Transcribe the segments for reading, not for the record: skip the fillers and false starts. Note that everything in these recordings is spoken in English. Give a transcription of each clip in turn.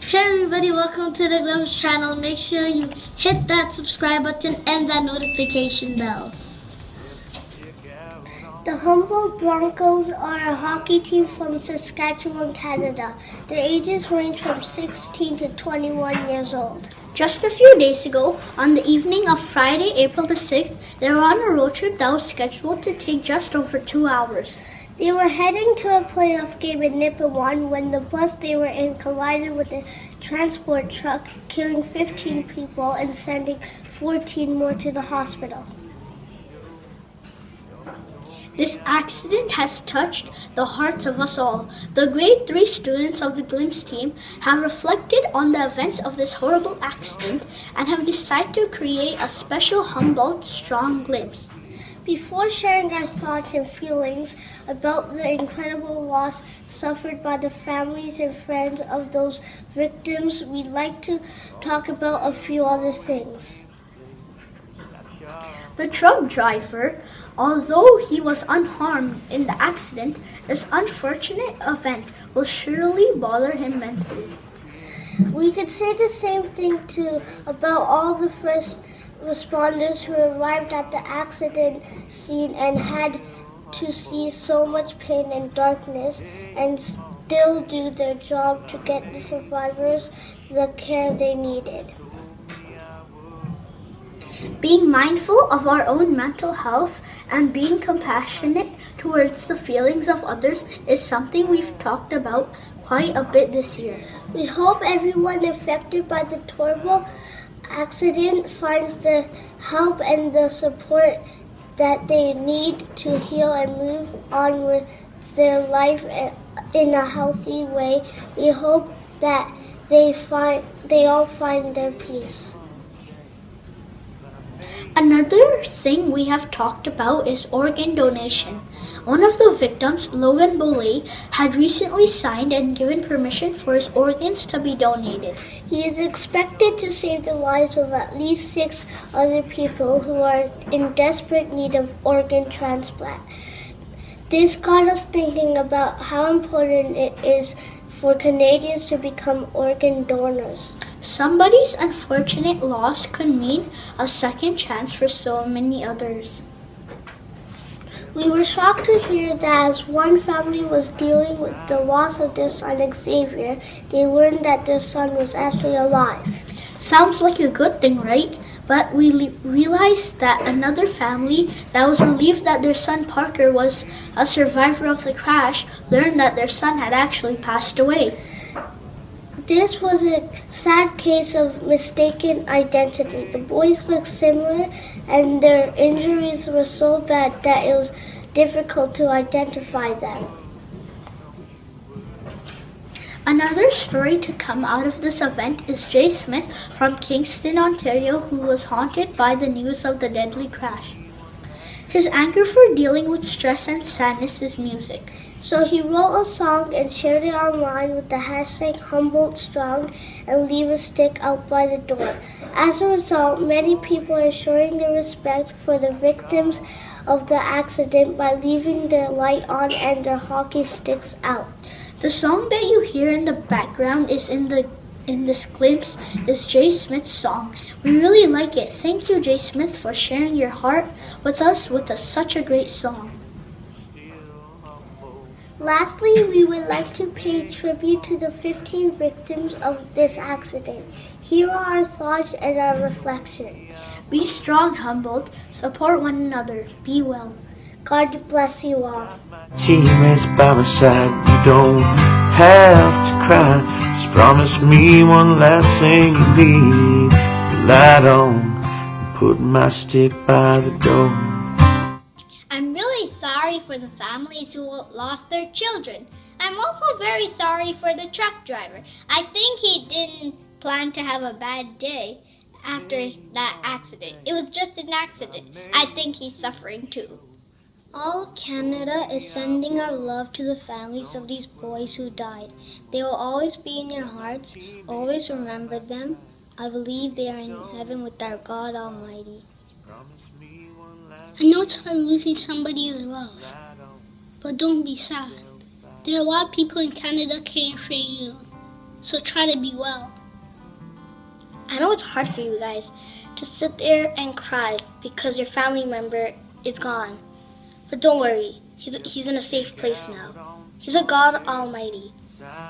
Hey everybody, welcome to the Glimpse channel. Make sure you hit that subscribe button and that notification bell. The Humboldt Broncos are a hockey team from Saskatchewan, Canada. Their ages range from 16 to 21 years old. Just a few days ago, on the evening of Friday, April the 6th, they were on a road trip that was scheduled to take just over 2 hours. They were heading to a playoff game in Nipawin when the bus they were in collided with a transport truck, killing 15 people and sending 14 more to the hospital. This accident has touched the hearts of us all. The grade 3 students of the Glimpse team have reflected on the events of this horrible accident and have decided to create a special Humboldt Strong Glimpse. Before sharing our thoughts and feelings about the incredible loss suffered by the families and friends of those victims, we'd like to talk about a few other things. The truck driver, although he was unharmed in the accident, this unfortunate event will surely bother him mentally. We could say the same thing too about all the first responders who arrived at the accident scene and had to see so much pain and darkness and still do their job to get the survivors the care they needed. Being mindful of our own mental health and being compassionate towards the feelings of others is something we've talked about quite a bit this year. We hope everyone affected by the horrible accident finds the help and the support that they need to heal and move on with their life in a healthy way. We hope that they all find their peace. Another thing we have talked about is organ donation. One of the victims, Logan Boley, had recently signed and given permission for his organs to be donated. He is expected to save the lives of at least 6 other people who are in desperate need of organ transplant. This got us thinking about how important it is for Canadians to become organ donors. Somebody's unfortunate loss could mean a second chance for so many others. We were shocked to hear that as one family was dealing with the loss of their son Xavier, they learned that their son was actually alive. Sounds like a good thing, right? But we realized that another family that was relieved that their son Parker was a survivor of the crash learned that their son had actually passed away. This was a sad case of mistaken identity. The boys looked similar and their injuries were so bad that it was difficult to identify them. Another story to come out of this event is Jay Smith from Kingston, Ontario, who was haunted by the news of the deadly crash. His anchor for dealing with stress and sadness is music. So he wrote a song and shared it online with the hashtag Humboldt Strong and leave a stick out by the door. As a result, many people are showing their respect for the victims of the accident by leaving their light on and their hockey sticks out. The song that you hear in the background is in this glimpse is Jay Smith's song. We really like it. Thank you, Jay Smith, for sharing your heart with us such a great song. Lastly, we would like to pay tribute to the 15 victims of this accident. Here are our thoughts and our reflections. Be strong, Humboldt. Support one another. Be well. God bless you all. Teammates by my side, you don't have to cry. Just promise me one last thing you leave the light on and put my stick by the door. I'm really sorry for the families who lost their children. I'm also very sorry for the truck driver. I think he didn't plan to have a bad day after that accident. It was just an accident. I think he's suffering too. All of Canada is sending our love to the families of these boys who died. They will always be in your hearts. Always remember them. I believe they are in heaven with our God Almighty. I know it's hard losing somebody you love, but don't be sad. There are a lot of people in Canada caring for you. so try to be well. I know it's hard for you guys to sit there and cry because your family member is gone. But don't worry, he's in a safe place now. He's with God Almighty,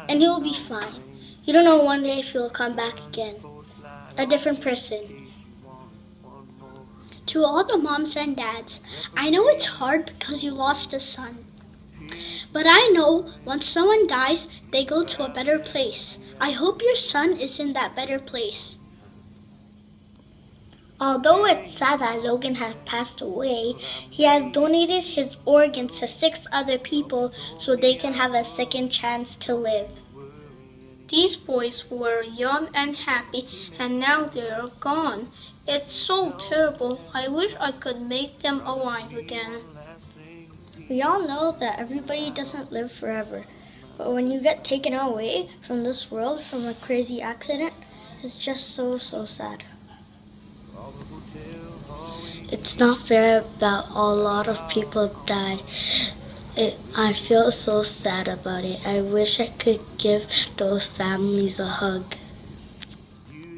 and he will be fine. You don't know one day if he will come back again, a different person. To all the moms and dads, I know it's hard because you lost a son. But I know once someone dies, they go to a better place. I hope your son is in that better place. Although it's sad that Logan has passed away, he has donated his organs to 6 other people so they can have a second chance to live. These boys were young and happy, and now they're gone. It's so terrible. I wish I could make them alive again. We all know that everybody doesn't live forever, but when you get taken away from this world from a crazy accident, it's just so sad. It's not fair that a lot of people died. I feel so sad about it. I wish I could give those families a hug.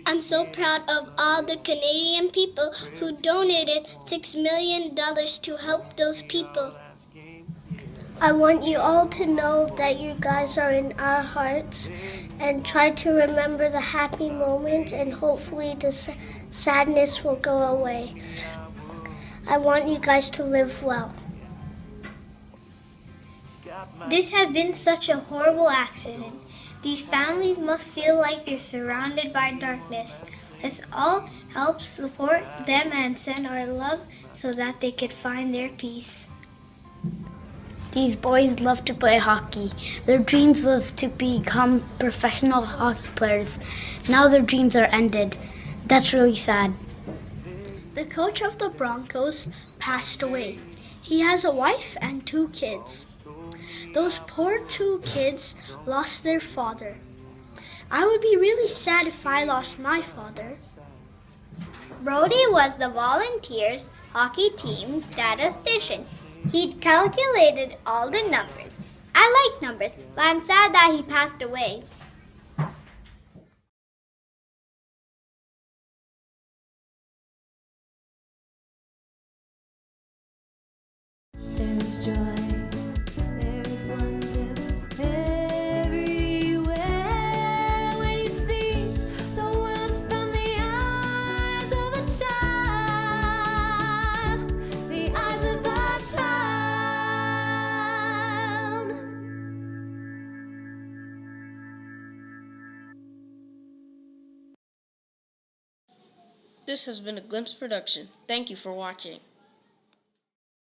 I'm so proud of all the Canadian people who donated $6 million to help those people. I want you all to know that you guys are in our hearts, and try to remember the happy moments, and hopefully the sadness will go away. I want you guys to live well. This has been such a horrible accident. These families must feel like they're surrounded by darkness. Let's all help support them and send our love so that they could find their peace. These boys love to play hockey. Their dreams was to become professional hockey players. Now their dreams are ended. That's really sad. The coach of the Broncos passed away. He has a wife and 2 kids. Those poor 2 kids lost their father. I would be really sad if I lost my father. Brody was the Volunteers hockey team's statistician. He'd calculated all the numbers. I like numbers, but I'm sad that he passed away. There's joy, there's wonder everywhere when you see the world from the eyes of a child, the eyes of a child. This has been a Glimpse production. Thank you for watching.